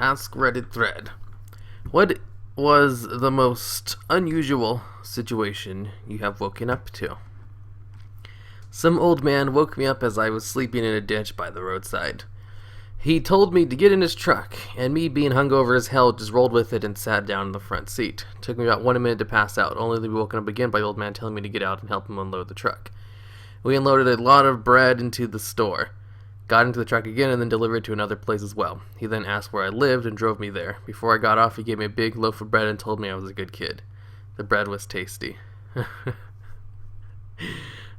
Askreddit thread. What was the most unusual situation you have woken up to? Some old man woke me up as I was sleeping in a ditch by the roadside. He told me to get in his truck, and me being hungover as hell just rolled with it and sat down in the front seat. Took me about 1 minute to pass out, only to be woken up again by the old man telling me to get out and help him unload the truck. We unloaded a lot of bread into the store, got into the truck again, and then delivered it to another place as well. He then asked where I lived and drove me there. Before I got off, he gave me a big loaf of bread and told me I was a good kid. The bread was tasty.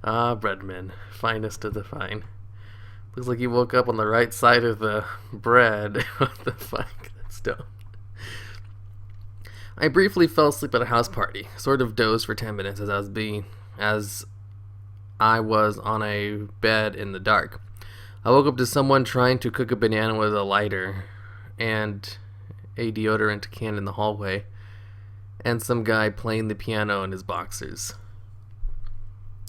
Ah, breadman, finest of the fine. Looks like you woke up on the right side of the bread. What the fuck? That's dumb. I briefly fell asleep at a house party. Sort of dozed for 10 minutes as I was on a bed in the dark. I woke up to someone trying to cook a banana with a lighter and a deodorant can in the hallway, and some guy playing the piano in his boxers.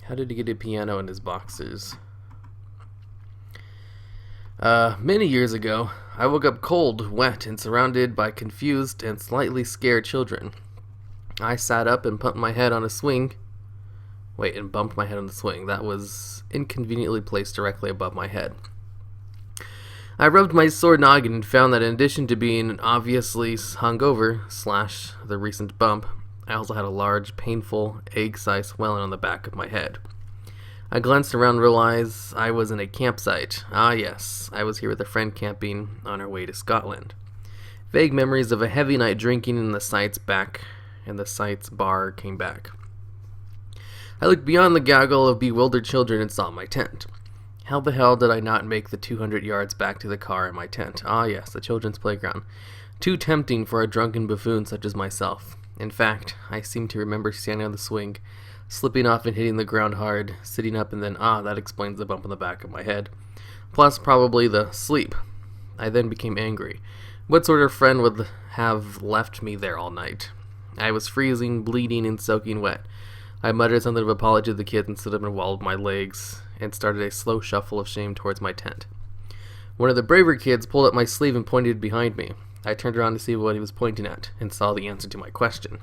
How did he get a piano in his boxers? Many years ago, I woke up cold, wet, and surrounded by confused and slightly scared children. I sat up and bumped my head on the swing. That was inconveniently placed directly above my head. I rubbed my sore noggin and found that in addition to being obviously hungover / the recent bump, I also had a large, painful, egg-sized swelling on the back of my head. I glanced around and realized I was in a campsite. Ah yes, I was here with a friend camping on our way to Scotland. Vague memories of a heavy night drinking in the site's bar came back. I looked beyond the gaggle of bewildered children and saw my tent. How the hell did I not make the 200 yards back to the car and my tent? Ah yes, the children's playground. Too tempting for a drunken buffoon such as myself. In fact, I seem to remember standing on the swing, slipping off and hitting the ground hard, sitting up, and then, that explains the bump on the back of my head. Plus, probably the sleep. I then became angry. What sort of friend would have left me there all night? I was freezing, bleeding, and soaking wet. I muttered something of apology to the kids and stood up and wallowed my legs and started a slow shuffle of shame towards my tent. One of the braver kids pulled up my sleeve and pointed behind me. I turned around to see what he was pointing at and saw the answer to my question.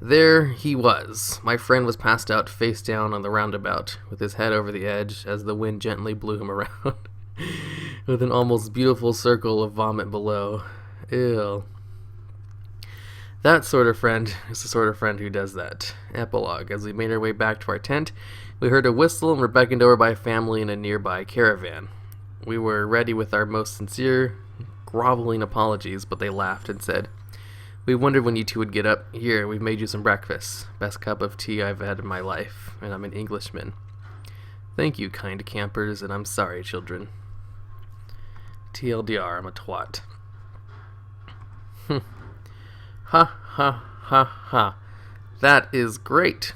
There he was. My friend was passed out face down on the roundabout, with his head over the edge as the wind gently blew him around, with an almost beautiful circle of vomit below. Ew. That sort of friend is the sort of friend who does that. Epilogue. As we made our way back to our tent, we heard a whistle and were beckoned over by a family in a nearby caravan. We were ready with our most sincere, groveling apologies, but they laughed and said, "We wondered when you two would get up. Here, we've made you some breakfast. Best cup of tea I've had in my life, and I'm an Englishman. Thank you, kind campers, and I'm sorry, children. TLDR, I'm a twat." Ha ha ha ha. That is great.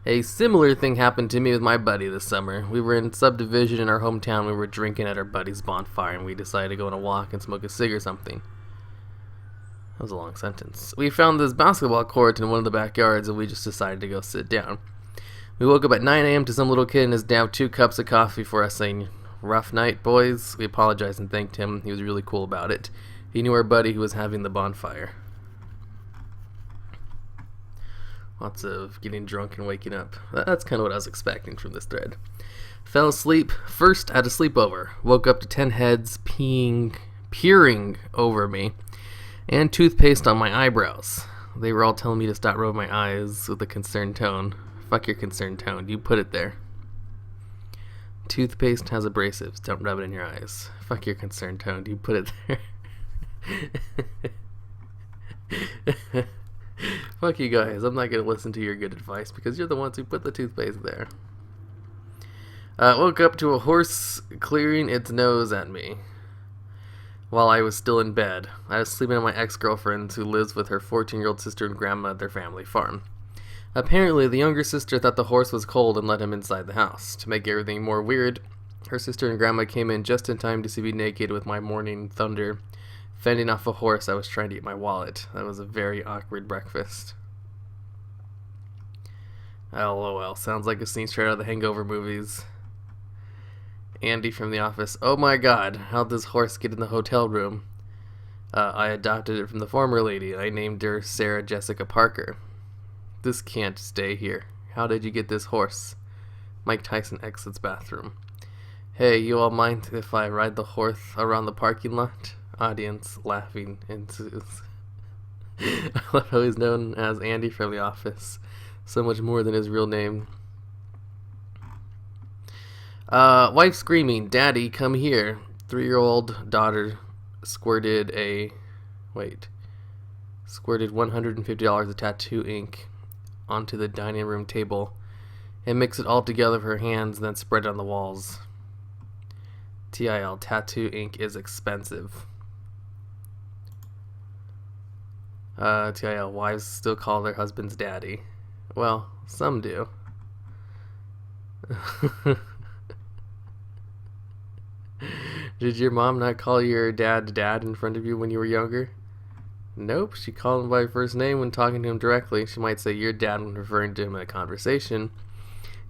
A similar thing happened to me with my buddy this summer. We were in subdivision in our hometown. We were drinking at our buddy's bonfire, and we decided to go on a walk and smoke a cig or something. That was a long sentence. We found this basketball court in one of the backyards, and we just decided to go sit down. We woke up at 9 a.m. to some little kid in his dad 2 cups of coffee for us saying, "Rough night, boys." We apologized and thanked him. He was really cool about it. He knew our buddy who was having the bonfire. Lots of getting drunk and waking up. That's kind of what I was expecting from this thread. Fell asleep. First at a sleepover. Woke up to 10 heads peering over me, and toothpaste on my eyebrows. They were all telling me to stop rubbing my eyes with a concerned tone. Fuck your concerned tone. You put it there. Toothpaste has abrasives. Don't rub it in your eyes. Fuck your concerned tone. You put it there. Fuck you guys. I'm not going to listen to your good advice because you're the ones who put the toothpaste there. Woke up to a horse clearing its nose at me while I was still in bed. I was sleeping on my ex-girlfriend who lives with her 14-year-old sister and grandma at their family farm. Apparently, the younger sister thought the horse was cold and let him inside the house. To make everything more weird, her sister and grandma came in just in time to see me naked with my morning thunder fending off a horse that was trying to eat my wallet. That was a very awkward breakfast. LOL. Sounds like a scene straight out of the Hangover movies. Andy from The Office. Oh my god, how'd this horse get in the hotel room? I adopted it from the former lady. I named her Sarah Jessica Parker. This can't stay here. How did you get this horse? Mike Tyson exits bathroom. Hey, you all mind if I ride the horse around the parking lot? Audience laughing ensues. I love how he's known as Andy from The Office. So much more than his real name. Wife screaming, Daddy, come here. 3-year-old daughter squirted $150 of tattoo ink onto the dining room table and mixed it all together with her hands, then spread it on the walls. TIL, tattoo ink is expensive. TIL, wives still call their husbands daddy. Well, some do. Did your mom not call your dad in front of you when you were younger? Nope, she called him by first name when talking to him directly. She might say your dad when referring to him in a conversation.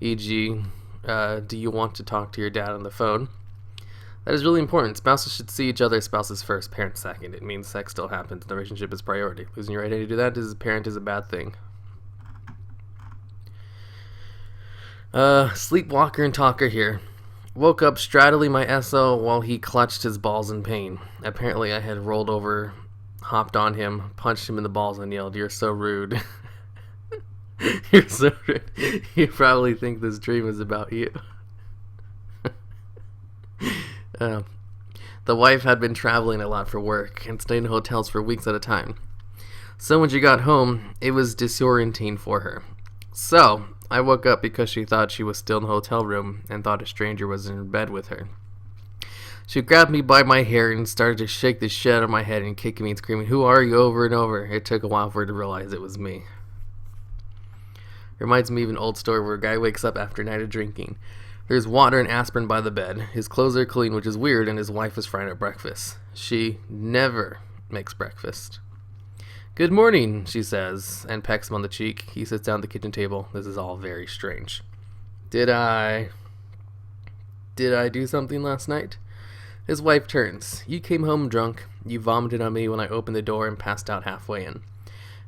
E.g., do you want to talk to your dad on the phone? That is really important. Spouses should see each other as spouses first, parents second. It means sex still happens and the relationship is priority. Losing your identity to do that as a parent is a bad thing. Sleepwalker and talker here. Woke up straddling my SO while he clutched his balls in pain. Apparently I had rolled over, hopped on him, punched him in the balls and yelled, "You're so rude." You're so rude. You probably think this dream is about you. The wife had been traveling a lot for work and staying in hotels for weeks at a time. So when she got home, it was disorienting for her. So I woke up because she thought she was still in the hotel room and thought a stranger was in bed with her. She grabbed me by my hair and started to shake the shit out of my head and kicking me and screaming, "Who are you?" over and over. It took a while for her to realize it was me. Reminds me of an old story where a guy wakes up after a night of drinking. There's water and aspirin by the bed. His clothes are clean, which is weird, and his wife is frying up breakfast. She never makes breakfast. "Good morning," she says, and pecks him on the cheek. He sits down at the kitchen table. This is all very strange. Did I do something last night? His wife turns. "You came home drunk. You vomited on me when I opened the door and passed out halfway in.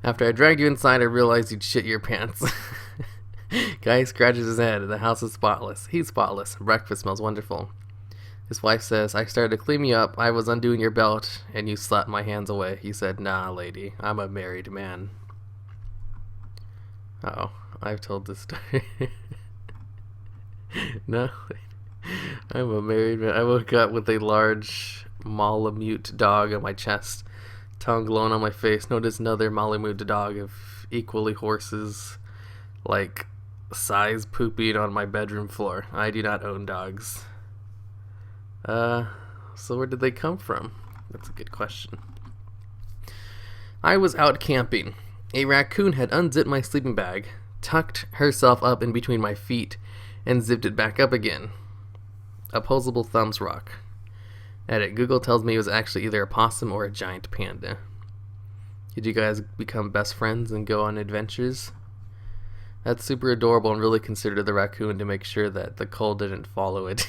After I dragged you inside, I realized you'd shit your pants." Guy scratches his head. The house is spotless. He's spotless. Breakfast smells wonderful. His wife says, "I started to clean you up. I was undoing your belt, and you slapped my hands away." He said, "Nah, lady. I'm a married man." Uh-oh. I've told this story. No. I'm a married man. I woke up with a large Malamute dog on my chest, tongue glowing on my face. Noticed another Malamute dog of equally horses, like size, pooping on my bedroom floor. I do not own dogs. So where did they come from? That's a good question. I was out camping. A raccoon had unzipped my sleeping bag, tucked herself up in between my feet, and zipped it back up again. Opposable thumbs rock. Edit. Google tells me it was actually either a possum or a giant panda. Did you guys become best friends and go on adventures? That's super adorable and really considered the raccoon to make sure that the cold didn't follow it.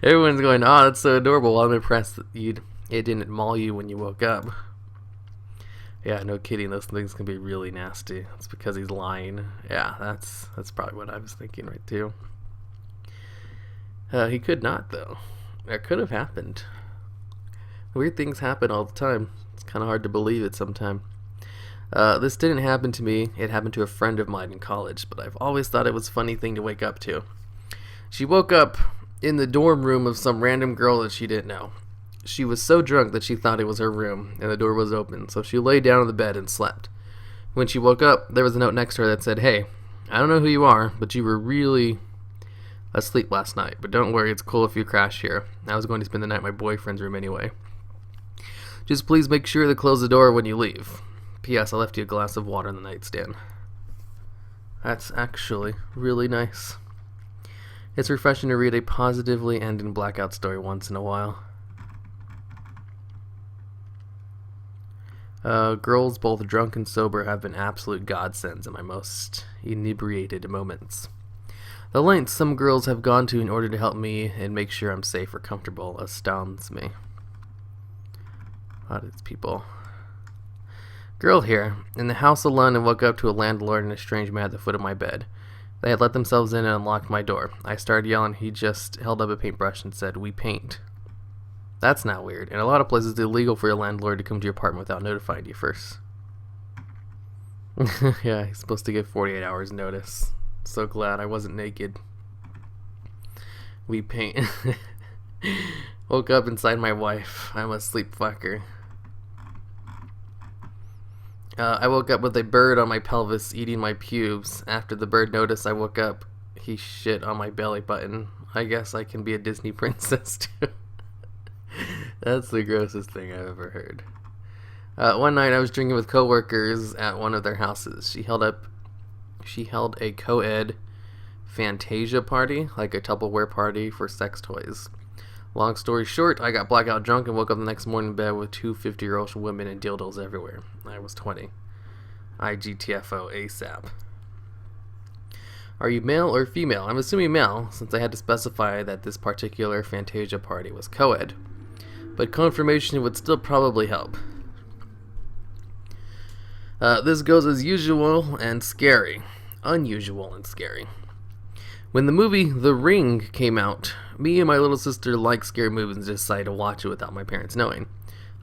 Everyone's going, "Oh, that's so adorable." Well, I'm impressed that it didn't maul you when you woke up. Yeah, no kidding. Those things can be really nasty. It's because he's lying. Yeah, that's probably what I was thinking right too. He could not, though. That could have happened. Weird things happen all the time. It's kind of hard to believe it sometimes. This didn't happen to me. It happened to a friend of mine in college, but I've always thought it was a funny thing to wake up to. She woke up in the dorm room of some random girl that she didn't know. She was so drunk that she thought it was her room, and the door was open, so she lay down on the bed and slept. When she woke up, there was a note next to her that said, "Hey, I don't know who you are, but you were really asleep last night, but don't worry, it's cool if you crash here. I was going to spend the night in my boyfriend's room anyway. Just please make sure to close the door when you leave. P.S. I left you a glass of water on the nightstand." That's actually really nice. It's refreshing to read a positively ending blackout story once in a while. Girls, both drunk and sober, have been absolute godsends in my most inebriated moments. The lengths some girls have gone to in order to help me and make sure I'm safe or comfortable astounds me. Hottest people. Girl here, in the house alone, and woke up to a landlord and a strange man at the foot of my bed. They had let themselves in and unlocked my door. I started yelling. He just held up a paintbrush and said, "We paint." That's not weird. In a lot of places, it's illegal for your landlord to come to your apartment without notifying you first. Yeah, he's supposed to give 48 hours notice. So glad I wasn't naked. We paint. Woke up inside my wife. I'm a sleep fucker. I woke up with a bird on my pelvis eating my pubes. After the bird noticed I woke up, he shit on my belly button. I guess I can be a Disney princess too. That's the grossest thing I've ever heard. One night I was drinking with coworkers at one of their houses. She held a co-ed Fantasia party, like a Tupperware party for sex toys. Long story short, I got blackout drunk and woke up the next morning in bed with two 50-year-old women and dildos everywhere. I was 20. IGTFO ASAP. Are you male or female? I'm assuming male, since I had to specify that this particular Fantasia party was co-ed. But confirmation would still probably help. This goes as usual and scary. Unusual and scary. When the movie The Ring came out, me and my little sister liked scary movies and decided to watch it without my parents knowing.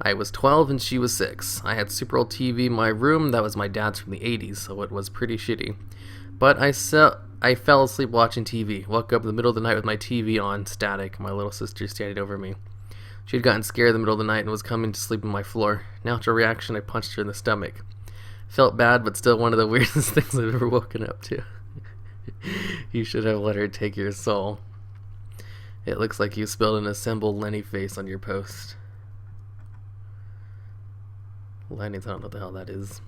I was 12 and she was 6. I had super old TV in my room that was my dad's from the 80s, so it was pretty shitty. But I fell asleep watching TV. Woke up in the middle of the night with my TV on, static, my little sister standing over me. She had gotten scared in the middle of the night and was coming to sleep on my floor. Natural reaction, I punched her in the stomach. Felt bad, but still one of the weirdest things I've ever woken up to. You should have let her take your soul. It looks like you spilled an assembled Lenny face on your post. Lenny's, I don't know what the hell that is.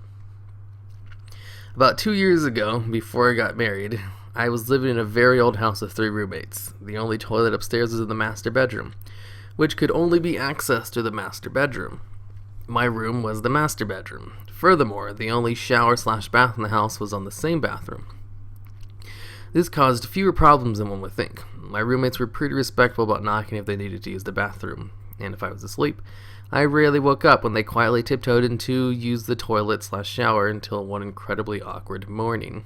About 2 years ago, before I got married, I was living in a very old house with 3 roommates. The only toilet upstairs was in the master bedroom, which could only be accessed through the master bedroom. My room was the master bedroom. Furthermore, the only shower/bath in the house was on the same bathroom. This caused fewer problems than one would think. My roommates were pretty respectful about knocking if they needed to use the bathroom, and if I was asleep, I rarely woke up when they quietly tiptoed in to use the toilet/shower until one incredibly awkward morning.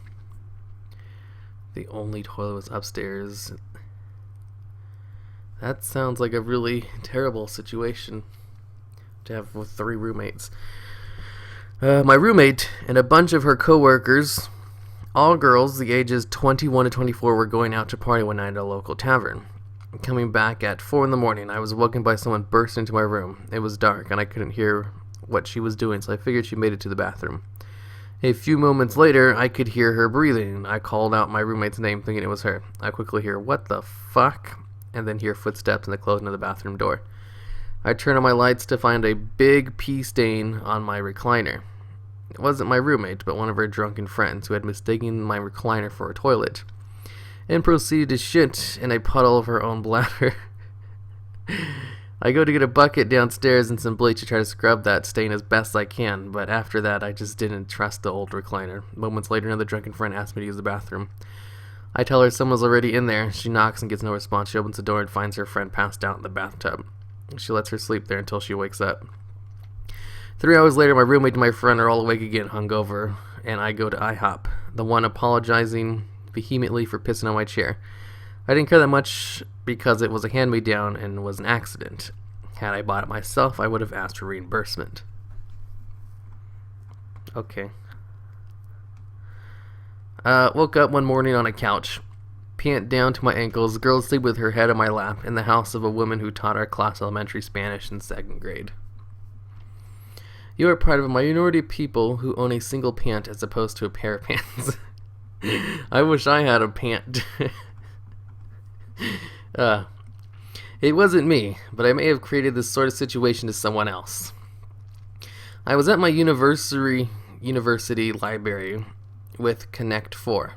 The only toilet was upstairs. That sounds like a really terrible situation to have with 3 roommates. My roommate and a bunch of her coworkers, all girls, the ages 21 to 24, were going out to party one night at a local tavern. Coming back at 4 in the morning, I was woken by someone bursting into my room. It was dark, and I couldn't hear what she was doing, so I figured she made it to the bathroom. A few moments later, I could hear her breathing. I called out my roommate's name, thinking it was her. I quickly hear, "What the fuck?" and then hear footsteps and the closing of the bathroom door. I turn on my lights to find a big pee stain on my recliner. It wasn't my roommate, but one of her drunken friends who had mistaken my recliner for a toilet, and proceeded to shit in a puddle of her own bladder. I go to get a bucket downstairs and some bleach to try to scrub that stain as best I can, but after that I just didn't trust the old recliner. Moments later, another drunken friend asked me to use the bathroom. I tell her someone's already in there. She knocks and gets no response. She opens the door and finds her friend passed out in the bathtub. She lets her sleep there until she wakes up. 3 hours later, my roommate and my friend are all awake again, hungover, and I go to IHOP, the one apologizing vehemently for pissing on my chair. I didn't care that much because it was a hand-me-down and was an accident. Had I bought it myself, I would have asked for reimbursement. Okay. Woke up one morning on a couch, pant down to my ankles, girl asleep with her head on my lap, in the house of a woman who taught our class elementary Spanish in 2nd grade. You are part of a minority of people who own a single pant as opposed to a pair of pants. I wish I had a pant. It wasn't me, but I may have created this sort of situation to someone else. I was at my university library with Connect 4.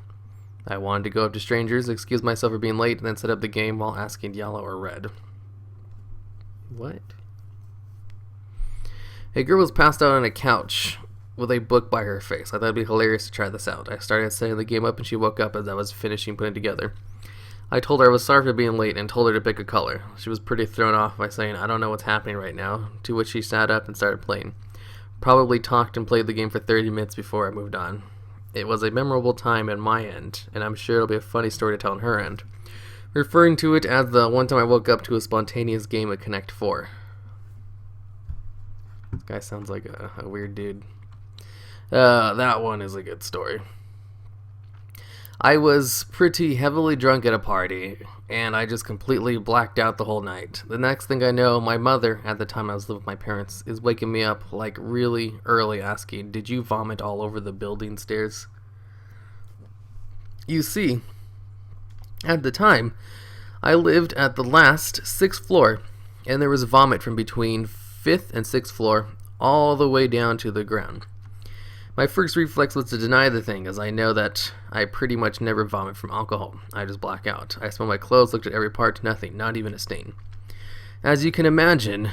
I wanted to go up to strangers, excuse myself for being late, and then set up the game while asking yellow or red. What? A girl was passed out on a couch with a book by her face. I thought it'd be hilarious to try this out. I started setting the game up and she woke up as I was finishing putting it together. I told her I was sorry for being late and told her to pick a color. She was pretty thrown off by saying, "I don't know what's happening right now," to which she sat up and started playing. Probably talked and played the game for 30 minutes before I moved on. It was a memorable time at my end, and I'm sure it'll be a funny story to tell on her end, referring to it as the one time I woke up to a spontaneous game at Connect 4. This guy sounds like a weird dude. That one is a good story. I was pretty heavily drunk at a party, and I just completely blacked out the whole night. The next thing I know, my mother, at the time I was living with my parents, is waking me up like really early asking, "Did you vomit all over the building stairs?" You see, at the time, I lived at the last 6th floor, and there was vomit from between 5th and 6th floor all the way down to the ground. My first reflex was to deny the thing, as I know that I pretty much never vomit from alcohol. I just black out. I smelled my clothes, looked at every part, nothing, not even a stain. As you can imagine,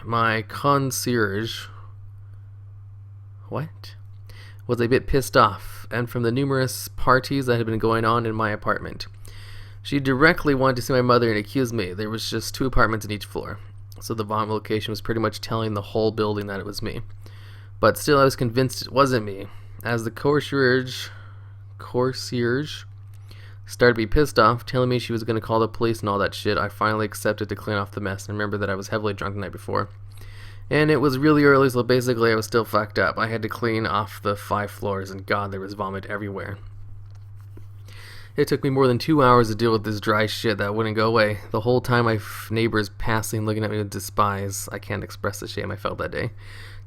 my concierge was a bit pissed off, and from the numerous parties that had been going on in my apartment. She directly wanted to see my mother and accuse me. There was just 2 apartments in each floor, so the vomit location was pretty much telling the whole building that it was me. But still, I was convinced it wasn't me. As the concierge started to be pissed off, telling me she was going to call the police and all that shit, I finally accepted to clean off the mess and remember that I was heavily drunk the night before. And it was really early, so basically I was still fucked up. I had to clean off the 5 floors, and God, there was vomit everywhere. It took me more than 2 hours to deal with this dry shit that wouldn't go away. The whole time my neighbors passing, looking at me with despise. I can't express the shame I felt that day.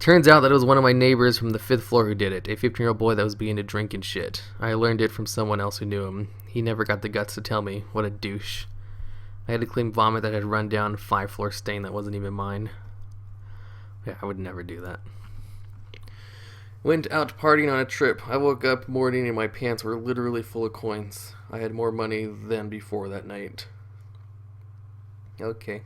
Turns out that it was one of my neighbors from the 5th floor who did it, a 15-year-old boy that was beginning to drink and shit. I learned it from someone else who knew him. He never got the guts to tell me. What a douche. I had to clean vomit that had run down a 5-floor stain that wasn't even mine. Yeah, I would never do that. Went out partying on a trip. I woke up morning and my pants were literally full of coins. I had more money than before that night. Okay.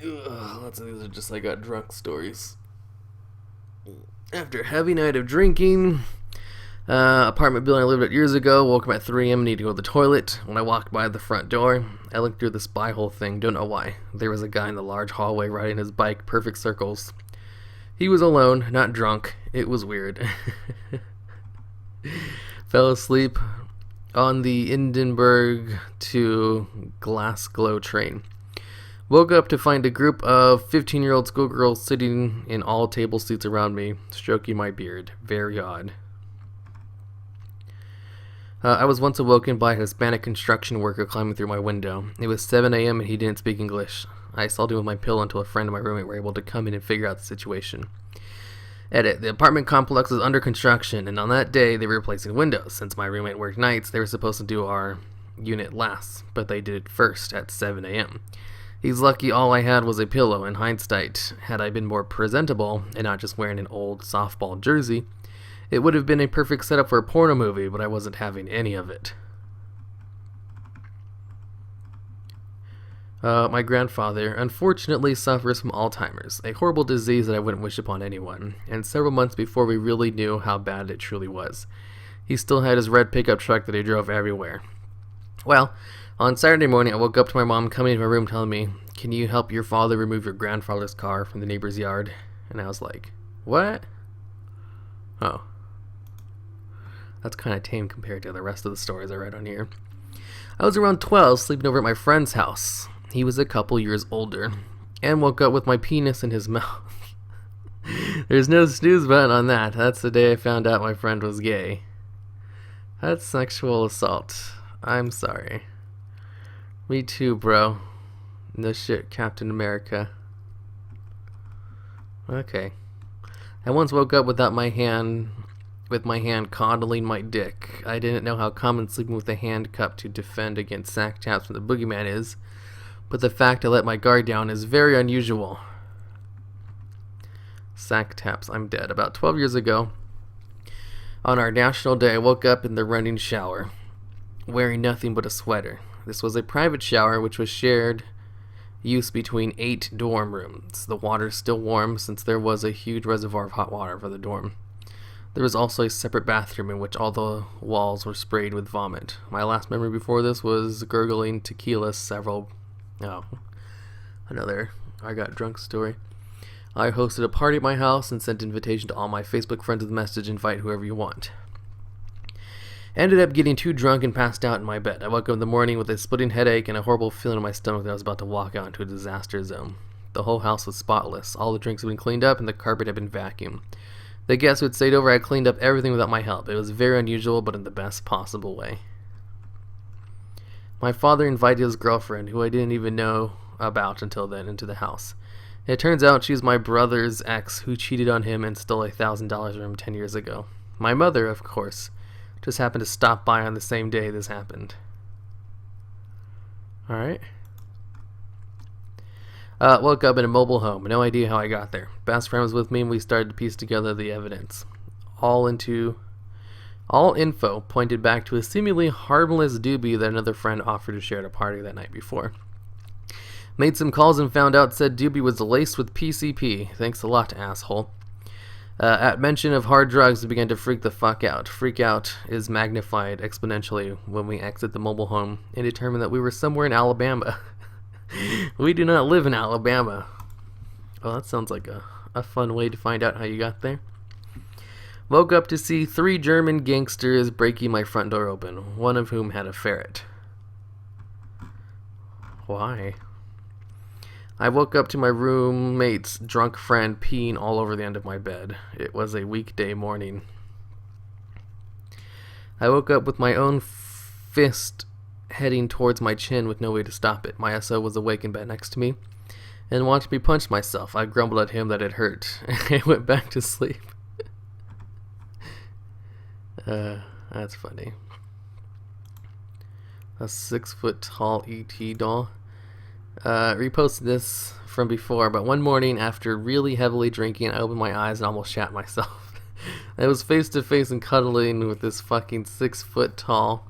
Lots of these are just I got drunk stories. After a heavy night of drinking, apartment building I lived at years ago, woke up at 3 a.m. need to go to the toilet. When I walked by the front door, I looked through the spy hole thing, don't know why. There was a guy in the large hallway riding his bike, perfect circles. He was alone, not drunk. It was weird. Fell asleep on the Edinburgh to Glasgow train. Woke up to find a group of 15-year-old schoolgirls sitting in all table seats around me, stroking my beard. Very odd. I was once awoken by a Hispanic construction worker climbing through my window. It was 7 a.m. and he didn't speak English. I stalled him with my pillow until a friend and my roommate were able to come in and figure out the situation. Edit. The apartment complex was under construction, and on that day they were replacing windows. Since my roommate worked nights, they were supposed to do our unit last, but they did it first at 7 a.m. He's lucky all I had was a pillow. In hindsight, had I been more presentable and not just wearing an old softball jersey, it would have been a perfect setup for a porno movie, but I wasn't having any of it. My grandfather unfortunately suffers from Alzheimer's, a horrible disease that I wouldn't wish upon anyone, and several months before we really knew how bad it truly was. He still had his red pickup truck that he drove everywhere. Well, on Saturday morning, I woke up to my mom coming into my room telling me, "Can you help your father remove your grandfather's car from the neighbor's yard?" And I was like, "What?" Oh. That's kind of tame compared to the rest of the stories I read on here. I was around 12, sleeping over at my friend's house. He was a couple years older, and woke up with my penis in his mouth. There's no snooze button on that. That's the day I found out my friend was gay. That's sexual assault. I'm sorry. Me too, bro. No shit, Captain America. Okay. I once woke up with my hand coddling my dick. I didn't know how common sleeping with a hand cupped to defend against sack taps from the boogeyman is, but the fact I let my guard down is very unusual. Sack taps, I'm dead. About 12 years ago, on our national day, I woke up in the running shower, wearing nothing but a sweater. This was a private shower which was shared use between 8 dorm rooms. The water's still warm since there was a huge reservoir of hot water for the dorm. There was also a separate bathroom in which all the walls were sprayed with vomit. My last memory before this was gurgling tequila another I got drunk story. I hosted a party at my house and sent invitation to all my Facebook friends with the message, invite whoever you want. Ended up getting too drunk and passed out in my bed. I woke up in the morning with a splitting headache and a horrible feeling in my stomach that I was about to walk out into a disaster zone. The whole house was spotless. All the drinks had been cleaned up and the carpet had been vacuumed. The guests who had stayed over had cleaned up everything without my help. It was very unusual, but in the best possible way. My father invited his girlfriend, who I didn't even know about until then, into the house. It turns out she's my brother's ex who cheated on him and stole $1,000 from him 10 years ago. My mother, of course, just happened to stop by on the same day this happened. Alright. Woke up in a mobile home. No idea how I got there. Best friend was with me and we started to piece together the evidence. All info pointed back to a seemingly harmless doobie that another friend offered to share at a party that night before. Made some calls and found out said doobie was laced with PCP. Thanks a lot, asshole. At mention of hard drugs, we began to freak the fuck out. Freak out is magnified exponentially when we exit the mobile home and determined that we were somewhere in Alabama. We do not live in Alabama. Well, that sounds like a fun way to find out how you got there. Woke up to see 3 German gangsters breaking my front door open, one of whom had a ferret. Why? I woke up to my roommate's drunk friend peeing all over the end of my bed. It was a weekday morning. I woke up with my own fist heading towards my chin with no way to stop it. My SO was awake in bed next to me and wanted me to punch myself. I grumbled at him that it hurt. I went back to sleep. That's funny. A 6-foot-tall ET doll. Reposted this from before, but one morning after really heavily drinking, I opened my eyes and almost shat myself. I was face to face and cuddling with this fucking 6-foot-tall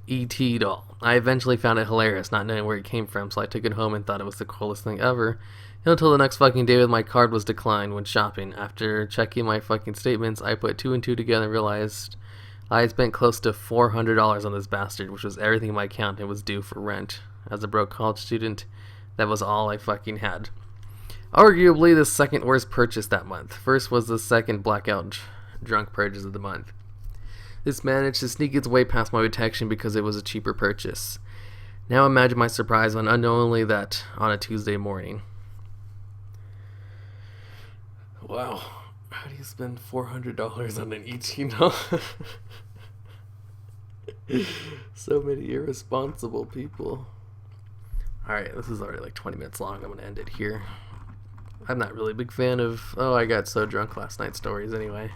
ET doll. I eventually found it hilarious, not knowing where it came from, so I took it home and thought it was the coolest thing ever. Until the next fucking day when my card was declined when shopping. After checking my fucking statements, I put 2 and 2 together and realized I had spent close to $400 on this bastard, which was everything in my account and was due for rent. As a broke college student, that was all I fucking had. Arguably the second worst purchase that month. First was the second blackout drunk purchase of the month. This managed to sneak its way past my detection because it was a cheaper purchase. Now imagine my surprise when unknowingly that on a Tuesday morning. Wow. How do you spend $400 on an ET doll? So many irresponsible people. Alright, this is already like 20 minutes long. I'm going to end it here. I'm not really a big fan of, I got so drunk last night stories anyway.